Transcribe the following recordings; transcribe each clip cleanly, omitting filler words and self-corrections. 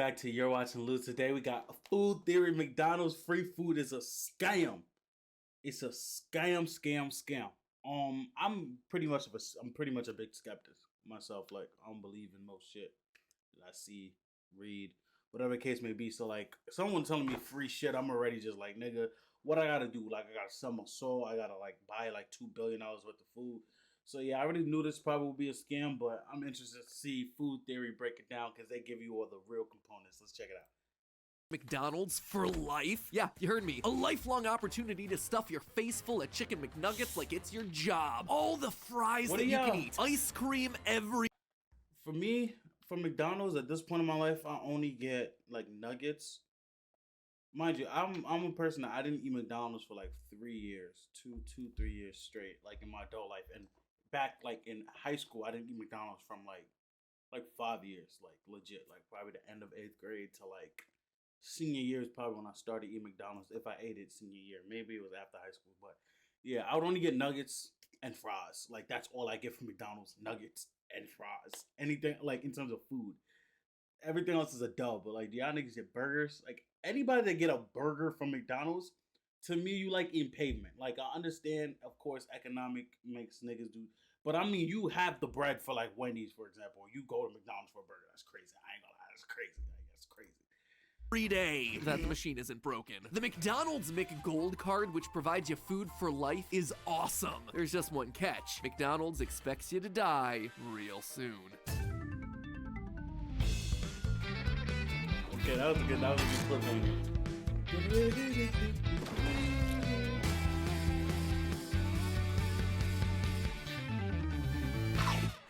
Back to You're Watching Lose. Today we got a food theory. McDonald's free food is a scam. It's a scam. I'm pretty much a big skeptic myself. Like I don't believe in most shit that I see, read, whatever the case may be. So like someone telling me free shit, I'm already just like, nigga, what I gotta do? Like I gotta sell my soul. I gotta like buy like $2 billion worth of food. So yeah, I already knew this probably would be a scam, but I'm interested to see food theory break it down because they give you all the real components. Let's check it out. McDonald's for life? Yeah, you heard me. A lifelong opportunity to stuff your face full of chicken McNuggets like it's your job. All the fries that you can eat. Ice cream every... For me, from McDonald's, at this point in my life, I only get like nuggets. Mind you, I'm a person that I didn't eat McDonald's for like 3 years, 3 years straight, like in my adult life. And back like in high school, I didn't eat McDonald's from like 5 years, like legit, like probably the end of 8th grade to like senior year is probably when I started eating McDonald's. If I ate it senior year, maybe it was after high school, but yeah, I would only get nuggets and fries. Like that's all I get from McDonald's: nuggets and fries. Anything like in terms of food, everything else is a dub. But like, do y'all niggas get burgers? Like anybody that get a burger from McDonald's, to me, you like eating pavement. Like I understand, of course, economic makes niggas do. But I mean, you have the bread for like Wendy's, for example. You go to McDonald's for a burger. That's crazy. I ain't gonna lie. That's crazy. Like, that's crazy. Every day that the machine isn't broken. The McDonald's McGold card, which provides you food for life, is awesome. There's just one catch. McDonald's expects you to die real soon. Okay, that was a good cliffhanger.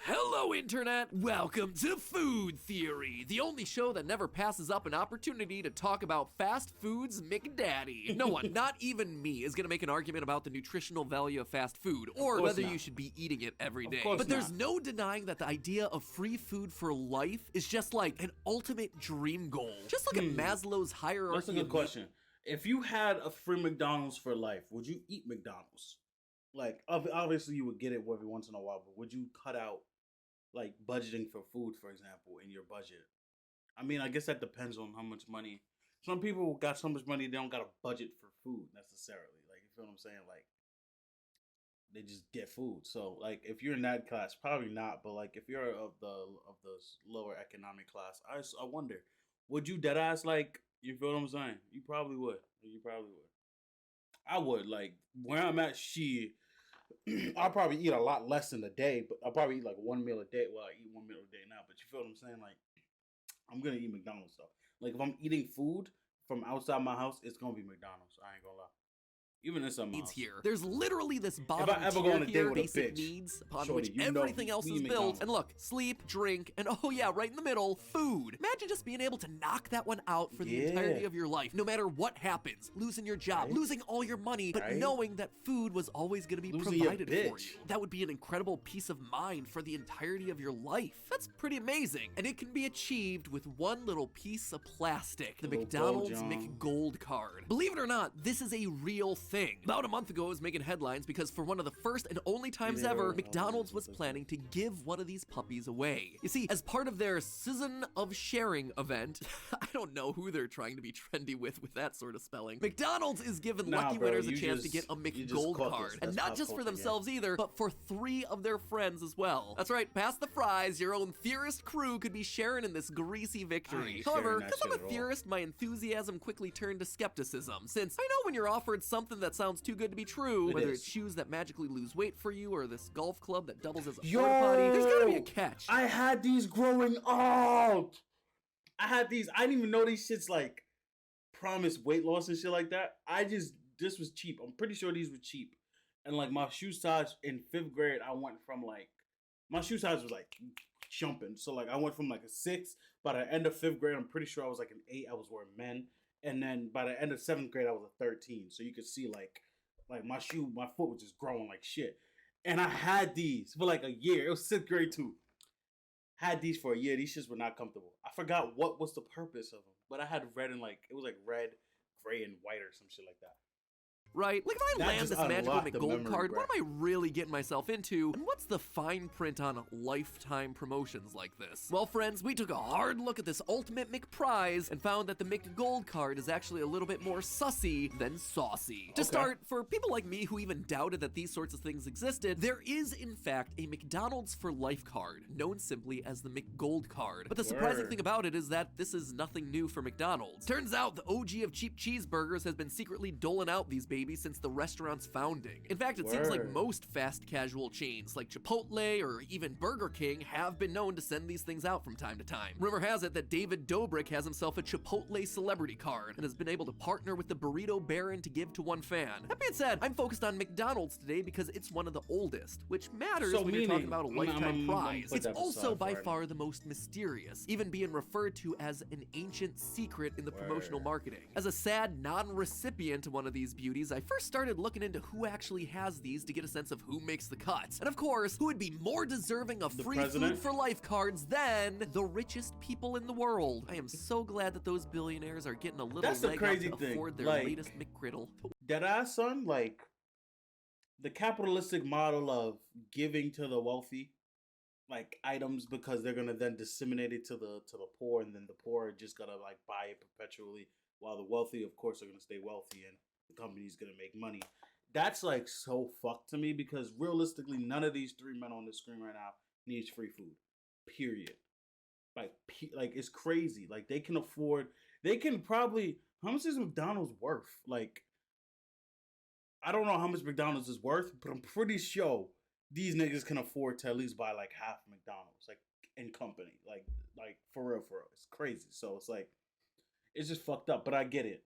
Hello, Internet! Welcome to Food Theory, the only show that never passes up an opportunity to talk about fast food's McDaddy. No one, not even me, is gonna make an argument about the nutritional value of fast food, or whether you should be eating it every day. But there's no denying that the idea of free food for life is just like an ultimate dream goal. Just look at Maslow's hierarchy. That's a good question. If you had a free McDonald's for life, would you eat McDonald's? Like, obviously you would get it every once in a while, but would you cut out like budgeting for food, for example, in your budget? I mean, I guess that depends on how much money. Some people got so much money they don't got a budget for food necessarily. Like, you feel what I'm saying? Like, they just get food. So, like, if you're in that class, probably not. But like, if you're of the lower economic class, I wonder, would you dead ass like? You feel what I'm saying? You probably would. You probably would. I would. Like where I'm at, I'll probably eat a lot less in a day, but I'll probably eat like one meal a day. Well, I eat one meal a day now, but you feel what I'm saying? Like, I'm gonna eat McDonald's though. Like, if I'm eating food from outside my house, it's gonna be McDonald's. I ain't gonna lie. Even in some house. Here. There's literally this bottom tier here, basic needs, upon which everything else is built. And look, sleep, drink, and oh yeah, right in the middle, food. Imagine just being able to knock that one out for the entirety of your life, no matter what happens. Losing your job, losing all your money, but knowing that food was always going to be provided for you. That would be an incredible peace of mind for the entirety of your life. That's pretty amazing. And it can be achieved with one little piece of plastic, the McDonald's McGold card. Believe it or not, this is a real thing. About a month ago, it was making headlines because for one of the first and only times ever, McDonald's was planning to give one of these puppies away. You see, as part of their Season of Sharing event, I don't know who they're trying to be trendy with that sort of spelling, McDonald's is giving lucky winners a chance to get a McGold card. And not just for themselves either, but for 3 of their friends as well. That's right, past the fries, your own theorist crew could be sharing in this greasy victory. However, because I'm a theorist, my enthusiasm quickly turned to skepticism, since I know when you're offered something that sounds too good to be true, whether it's shoes that magically lose weight for you or this golf club that doubles as a porta potty, there's gotta be a catch. I had these growing up. I didn't even know these shits like promise weight loss and shit like that. This was cheap. I'm pretty sure these were cheap. And like my shoe size in 5th grade, I went from like, my shoe size was like jumping. So like I went from like a 6. By the end of 5th grade, I'm pretty sure I was like an 8. I was wearing men. And then by the end of 7th grade, I was a 13. So you could see like my foot was just growing like shit. And I had these for like a year. It was 6th grade too. Had these for a year. These shits were not comfortable. I forgot what was the purpose of them. But I had red and like, it was like red, gray, and white or some shit like that. right? Like, if I land this magical McGold card, what am I really getting myself into? And what's the fine print on lifetime promotions like this? Well, friends, we took a hard look at this ultimate McPrize and found that the McGold card is actually a little bit more sussy than saucy. To start, for people like me who even doubted that these sorts of things existed, there is, in fact, a McDonald's for life card, known simply as the McGold card. But the surprising thing about it is that this is nothing new for McDonald's. Turns out the OG of cheap cheeseburgers has been secretly doling out these babies since the restaurant's founding. In fact, it seems like most fast casual chains like Chipotle or even Burger King have been known to send these things out from time to time. Rumor has it that David Dobrik has himself a Chipotle celebrity card and has been able to partner with the Burrito Baron to give to one fan. That being said, I'm focused on McDonald's today because it's one of the oldest, which matters when you're talking about a lifetime prize. It's also by far the most mysterious, even being referred to as an ancient secret in the promotional marketing. As a sad non-recipient to one of these beauties, I first started looking into who actually has these to get a sense of who makes the cuts. And of course, who would be more deserving of free food for life cards than the richest people in the world. I am so glad that those billionaires are getting a little leg up to afford their latest McGriddle. Deadass, son, like, the capitalistic model of giving to the wealthy, like, items because they're gonna then disseminate it to the poor, and then the poor are just gonna, like, buy it perpetually, while the wealthy, of course, are gonna stay wealthy and the company's gonna make money. That's, like, so fucked to me, because realistically, none of these three men on the screen right now needs free food. Period. Like, it's crazy. Like, they can probably, how much is McDonald's worth? Like, I don't know how much McDonald's is worth, but I'm pretty sure these niggas can afford to at least buy, like, half McDonald's, like, in company. Like, for real. It's crazy. So, it's like, it's just fucked up, but I get it.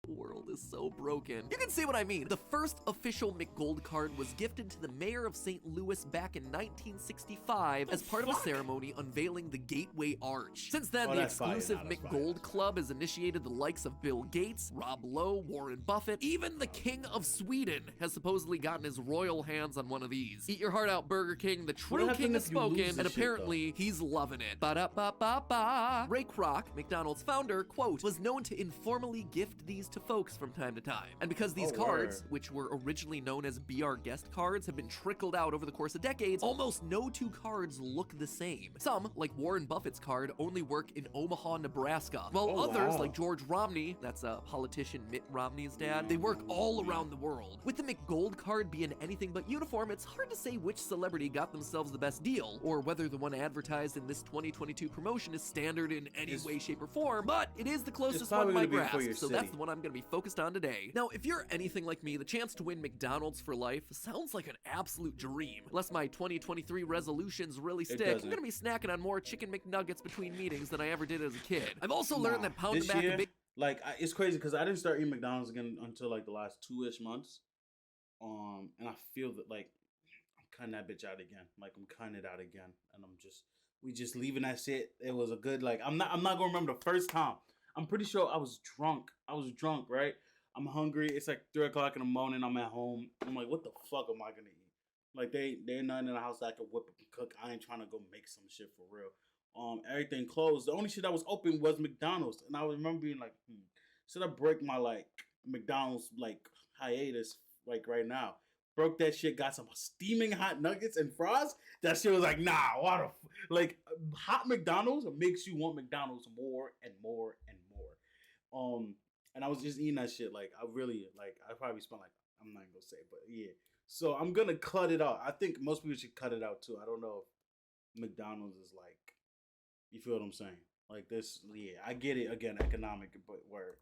The world is so broken. You can see what I mean. The first official McGold card was gifted to the mayor of St. Louis back in 1965 as part of a ceremony unveiling the Gateway Arch. Since then, the exclusive McGold Club has initiated the likes of Bill Gates, Rob Lowe, Warren Buffett, even the King of Sweden has supposedly gotten his royal hands on one of these. Eat your heart out, Burger King. The true king has spoken, and apparently he's loving it. Ba-da-ba-ba-ba. Ray Kroc, McDonald's founder, quote, was known to informally gift these to folks from time to time. And because these cards, which were originally known as Be Our Guest cards, have been trickled out over the course of decades, almost no two cards look the same. Some, like Warren Buffett's card, only work in Omaha, Nebraska, while others, like George Romney, that's a politician Mitt Romney's dad, they work all around the world. With the McGold card being anything but uniform, it's hard to say which celebrity got themselves the best deal, or whether the one advertised in this 2022 promotion is standard in any way, shape, or form, but it is the closest one to my grasp, so that's the one I'm gonna be focused on today. Now, if you're anything like me, the chance to win McDonald's for life sounds like an absolute dream. Unless my 2023 resolutions really stick, I'm gonna be snacking on more chicken McNuggets between meetings than I ever did as a kid. I've also learned that pounding back a big... Like, it's crazy because I didn't start eating McDonald's again until, like, the last 2-ish months. And I feel that, like, I'm cutting that bitch out again. Like, I'm cutting it out again. And we just leaving that shit. It was a good, like, I'm not gonna remember the first time. I'm pretty sure I was drunk, right? I'm hungry. It's like 3 o'clock in the morning. I'm at home. I'm like, what the fuck am I gonna eat? Like, they're not in the house that I can whip up and cook. I ain't trying to go make some shit for real. Everything closed. The only shit that was open was McDonald's. And I remember being like, should I break my, like, McDonald's, like, hiatus, like, right now? Broke that shit, got some steaming hot nuggets and fries. That shit was like, nah, like, hot McDonald's makes you want McDonald's more and more and more. And I was just eating that shit. Like, I probably spent, like, I'm not gonna say, but yeah. So I'm gonna cut it out. I think most people should cut it out too. I don't know if McDonald's is like, you feel what I'm saying? Like this, yeah, I get it. Again, economic, but where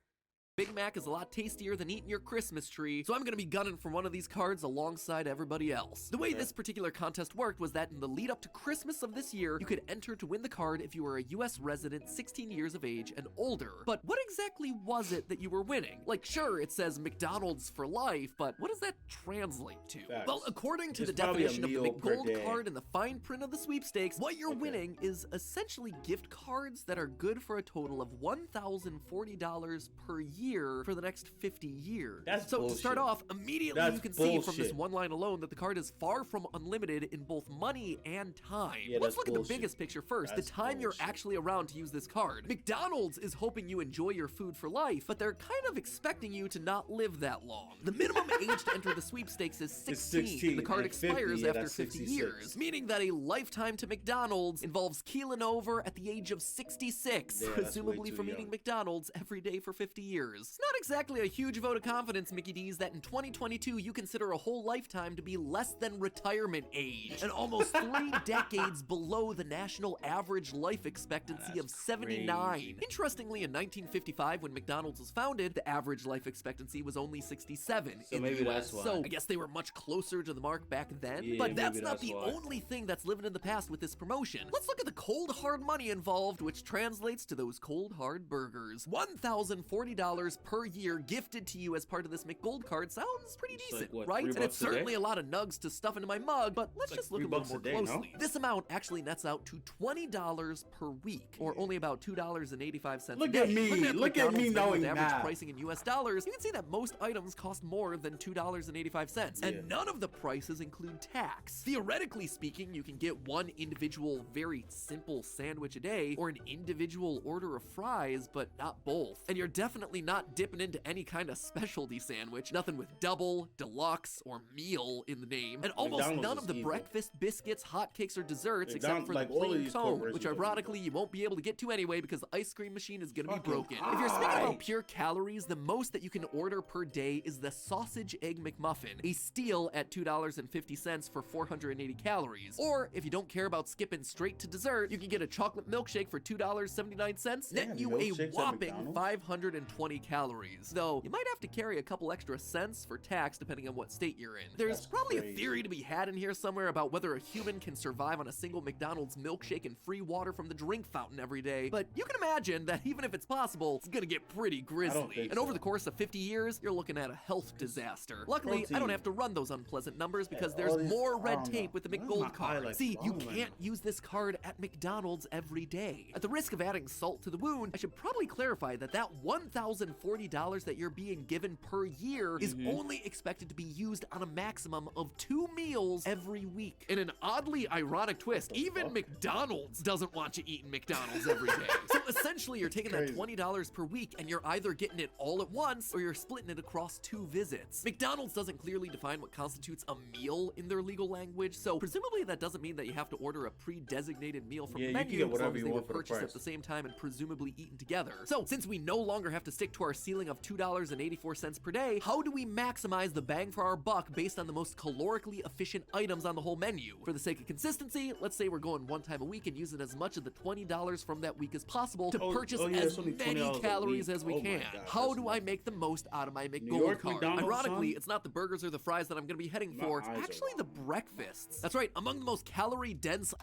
Big Mac is a lot tastier than eating your Christmas tree, so I'm gonna be gunning for one of these cards alongside everybody else. The way this particular contest worked was that in the lead up to Christmas of this year, you could enter to win the card if you were a US resident 16 years of age and older. But what exactly was it that you were winning? Like, sure, it says McDonald's for life, but what does that translate to? Facts. Well, according to the definition of the McGold card and the fine print of the sweepstakes, what you're winning is essentially gift cards that are good for a total of $1,040 per year year for the next 50 years. That's so bullshit. To start off, immediately you can see from this one line alone that the card is far from unlimited in both money and time. Yeah, let's look bullshit. at the biggest picture first, the time you're actually around to use this card. McDonald's is hoping you enjoy your food for life, but they're kind of expecting you to not live that long. The minimum age to enter the sweepstakes is 16, and the card expires after 50 years, meaning that a lifetime to McDonald's involves keeling over at the age of 66, presumably from eating McDonald's every day for 50 years. It's not exactly a huge vote of confidence, Mickey D's, that in 2022 you consider a whole lifetime to be less than retirement age, and almost 3 decades below the national average life expectancy of 79. Crazy. Interestingly, in 1955, when McDonald's was founded, the average life expectancy was only 67 in the US. So I guess they were much closer to the mark back then, but that's not the only thing that's living in the past with this promotion. Let's look at the cold hard money involved, which translates to those cold hard burgers. $1,040 per year gifted to you as part of this McGold card sounds pretty decent, right? And it's certainly a lot of nugs to stuff into my mug, but let's just look a little more closely. No? This amount actually nets out to $20 per week, or only about $2.85 Look at me, look at me knowing average that. Pricing in US dollars, you can see that most items cost more than $2.85, and none of the prices include tax. Theoretically speaking, you can get one individual, very simple sandwich a day, or an individual order of fries, but not both. And you're definitely not dipping into any kind of specialty sandwich, nothing with double, deluxe, or meal in the name, and almost none of the breakfast biscuits, hotcakes, or desserts except for the plain cone, which ironically you won't be able to get to anyway because the ice cream machine is gonna be broken. If you're speaking about pure calories, the most that you can order per day is the sausage egg McMuffin, a steal at $2.50 for 480 calories. Or if you don't care about skipping straight to dessert, you can get a chocolate milkshake for $2.79, netting you a whopping 520 calories. Though you might have to carry a couple extra cents for tax depending on what state you're in. There's probably a theory to be had in here somewhere about whether a human can survive on a single McDonald's milkshake and free water from the drink fountain every day, but you can imagine that even if it's possible, it's gonna get pretty grisly. And over the course of 50 years, you're looking at a health disaster. Luckily, I don't have to run those unpleasant numbers because there's more red tape with the McGold card. See, you can't use this card at McDonald's every day. At the risk of adding salt to the wound, I should probably clarify that that $1,040 that you're being given per year is only expected to be used on a maximum of 2 meals every week. In an oddly ironic twist, even McDonald's doesn't want you eating McDonald's every day. So essentially, you're taking that $20 per week and you're either getting it all at once or you're splitting it across 2 visits. McDonald's doesn't clearly define what constitutes a meal in their legal language, so presumably that doesn't mean that you have to order a pre-designated meal from the menu as long as they were purchased at the same time and presumably eaten together. So since we no longer have to stick to our ceiling of $2.84 per day, how do we maximize the bang for our buck based on the most calorically efficient items on the whole menu? For the sake of consistency, let's say we're going one time a week and using as much of the $20 from that week as possible to purchase as many calories as we can. How do I make the most out of my McGold card? Ironically, it's not the burgers or the fries that I'm going to be heading for, it's actually the breakfasts. That's right, among the most calorie-dense...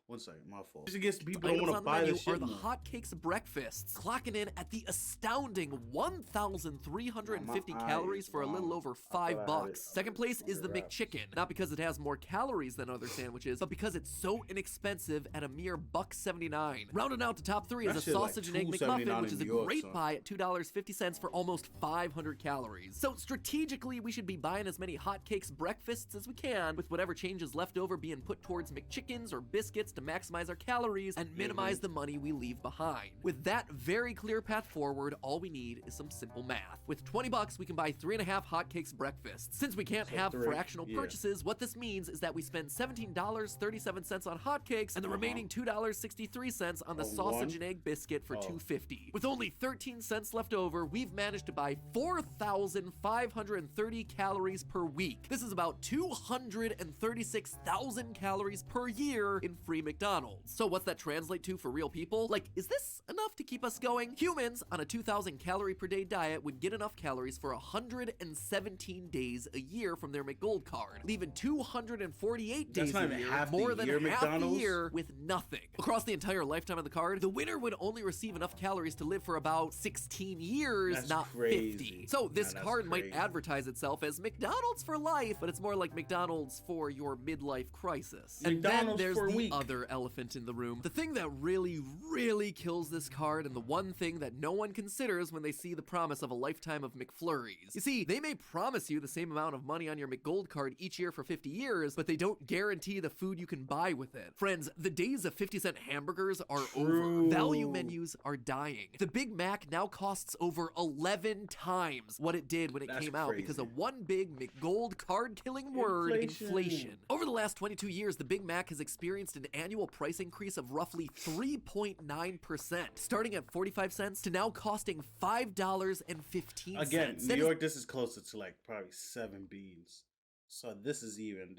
One second, my fault. Just against people who want to buy this shit. Are the hotcakes breakfasts, clocking in at the astounding 1,350 calories for a little over $5. Second place is the McChicken, not because it has more calories than other sandwiches, but because it's so inexpensive at a mere $1.79. Rounding out the top 3 is a sausage and egg McMuffin, which is a great buy at $2.50 for almost 500 calories. So strategically, we should be buying as many hotcakes breakfasts as we can, with whatever changes left over being put towards McChickens or biscuits to maximize our calories and minimize the money we leave behind. With that very clear path forward, all we need is some simple math. With $20, we can buy 3.5 hotcakes breakfasts. Since we can't have fractional purchases, what this means is that we spend $17.37 on hotcakes and the remaining $2.63 on the sausage and egg biscuit for $2.50. With only 13 cents left over, we've managed to buy 4,530 calories per week. This is about 236,000 calories per year in free McDonald's. So what's that translate to for real people? Like, is this enough to keep us going? Humans on a 2,000 calorie per day diet would get enough calories for 117 days a year from their McGold card, leaving 248 days a year, more than half the year, with nothing. Across the entire lifetime of the card, the winner would only receive enough calories to live for about 16 years, not 50. So this card might advertise itself as McDonald's for life, but it's more like McDonald's for your midlife crisis. And then there's the other other elephant in the room. The thing that really kills this card, and the one thing that no one considers when they see the promise of a lifetime of McFlurries. You see, they may promise you the same amount of money on your McGold card each year for 50 years, but they don't guarantee the food you can buy with it. Friends, the days of 50-cent hamburgers are over. Value menus are dying. The Big Mac now costs over 11 times what it did when it came out because of one big McGold card-killing word, inflation. Over the last 22 years, the Big Mac has experienced an annual price increase of roughly 3.9%, starting at 45 cents to now costing $5.15. Again, New York, this is closer to like probably 7 beans. So this is even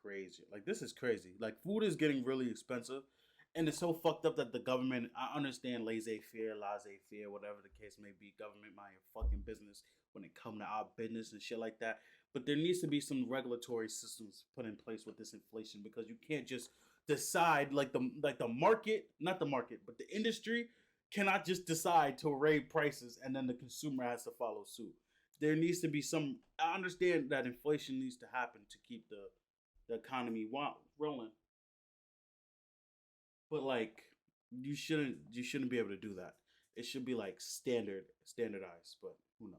crazy. Like, this is crazy. Like, food is getting really expensive. And it's so fucked up that the government, I understand laissez-faire, whatever the case may be. Government mind your fucking business when it comes to our business and shit like that. But there needs to be some regulatory systems put in place with this inflation, because you can't just decide, like the market, not the market, but the industry cannot just decide to raise prices and then the consumer has to follow suit. There needs to be some, I understand that inflation needs to happen to keep the economy rolling. But like, you shouldn't be able to do that. It should be like standardized, but who knows?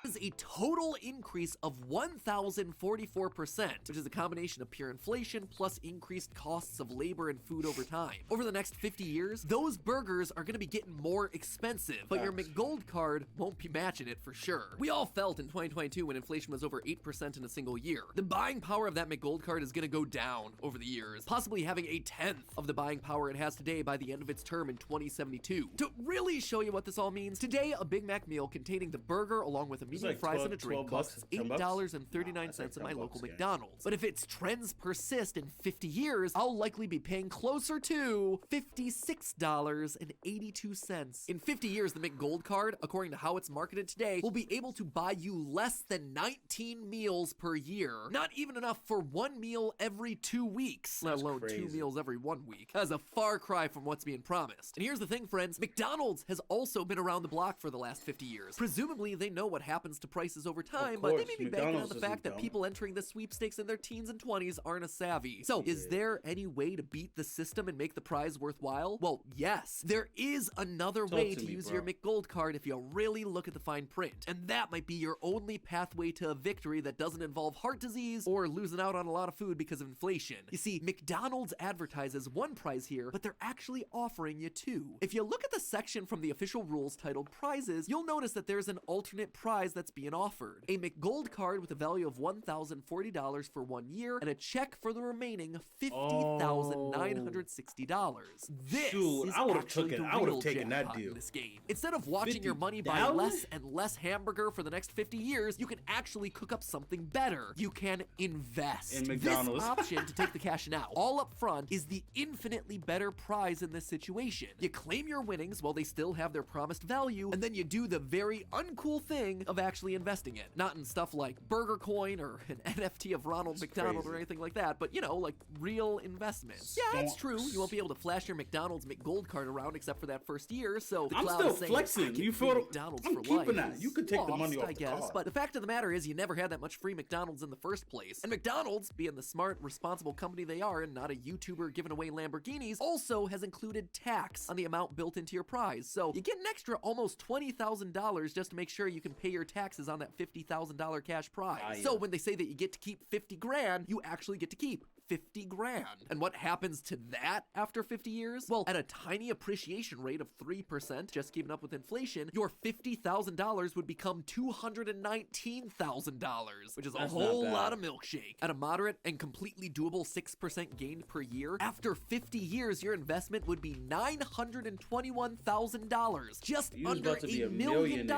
Is a total increase of 1,044%, which is a combination of pure inflation plus increased costs of labor and food over time. Over the next 50 years, those burgers are going to be getting more expensive, but your McGold card won't be matching it for sure. We all felt in 2022 when inflation was over 8% in a single year. The buying power of that McGold card is going to go down over the years, possibly having a tenth of the buying power it has today by the end of its term in 2072. To really show you what this all means, today a Big Mac meal containing the burger along with a medium fries and a drink costs $8.39 at my local McDonald's. But if its trends persist in 50 years, I'll likely be paying closer to $56.82. In 50 years, the McGold card, according to how it's marketed today, will be able to buy you less than 19 meals per year. Not even enough for one meal every 2 weeks, let alone 2 meals every 1 week. That's a far cry from what's being promised. And here's the thing, friends, McDonald's has also been around the block for the last 50 years. Presumably, they know what happens to prices over time, but they may be banking on the fact that people entering the sweepstakes in their teens and 20s aren't as savvy. So, is there any way to beat the system and make the prize worthwhile? Well, yes. There is another way to use your McGold card if you really look at the fine print. And that might be your only pathway to a victory that doesn't involve heart disease or losing out on a lot of food because of inflation. You see, McDonald's advertises one prize here, but they're actually offering you two. If you look at the section from the official rules titled Prizes, you'll notice that there's an alternate prize that's being offered. A McGold card with a value of $1,040 for 1 year and a check for the remaining $50,960. This is actually the real jackpot in this game. Instead of watching your money buy less and less hamburger for the next 50 years, you can actually cook up something better. You can invest. In McDonald's. This option to take the cash now, all up front, is the infinitely better prize in this situation. You claim your winnings while they still have their promised value, and then you do the very uncool thing of actually investing it. Not in stuff like Burger Coin or an NFT of Ronald McDonald or anything like that, but, you know, like real investments. Yeah, it's true. You won't be able to flash your McDonald's McGold card around except for that first year, so the I'm cloud still is saying, flexing. You feel McDonald's I'm for keeping life that. You could take the money off I the guess, card. but the fact of the matter is you never had that much free McDonald's in the first place. And McDonald's, being the smart, responsible company they are and not a YouTuber giving away Lamborghinis, also has included tax on the amount built into your prize. So you get an extra almost $20,000 just to make sure you can pay your taxes on that $50,000 cash prize. So when they say that you get to keep 50 grand, you actually get to keep 50 grand. And what happens to that after 50 years? Well, at a tiny appreciation rate of 3%, just keeping up with inflation, your $50,000 would become $219,000, which is a whole lot of milkshake. At a moderate and completely doable 6% gain per year, after 50 years, your investment would be $921,000, just under $1 million,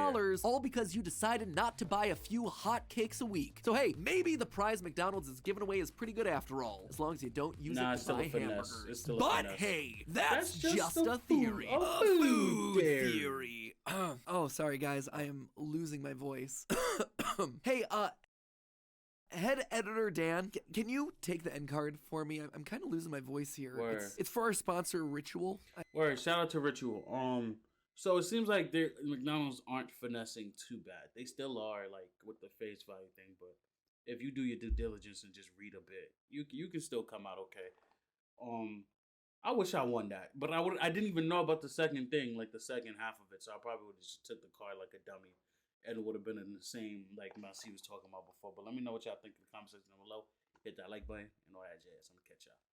all because you decided not to buy a few hot cakes a week. So hey, maybe the prize McDonald's is giving away is pretty good after all, as long as you don't use it to buy hamburgers. But hey, that's just a theory. A food theory. Oh, sorry guys, I am losing my voice. Hey, head editor Dan, can you take the end card for me? I'm kind of losing my voice here. It's for our sponsor, Ritual. Word, shout out to Ritual. So it seems like McDonald's aren't finessing too bad. They still are, like, with the face value thing, but if you do your due diligence and just read a bit, you can still come out okay. I wish I won that, but I didn't even know about the second thing, like the second half of it. So I probably would have just took the card like a dummy, and it would have been in the same like mess he was talking about before. But let me know what y'all think in the comment section down below. Hit that like button and all that jazz. I'm gonna catch y'all.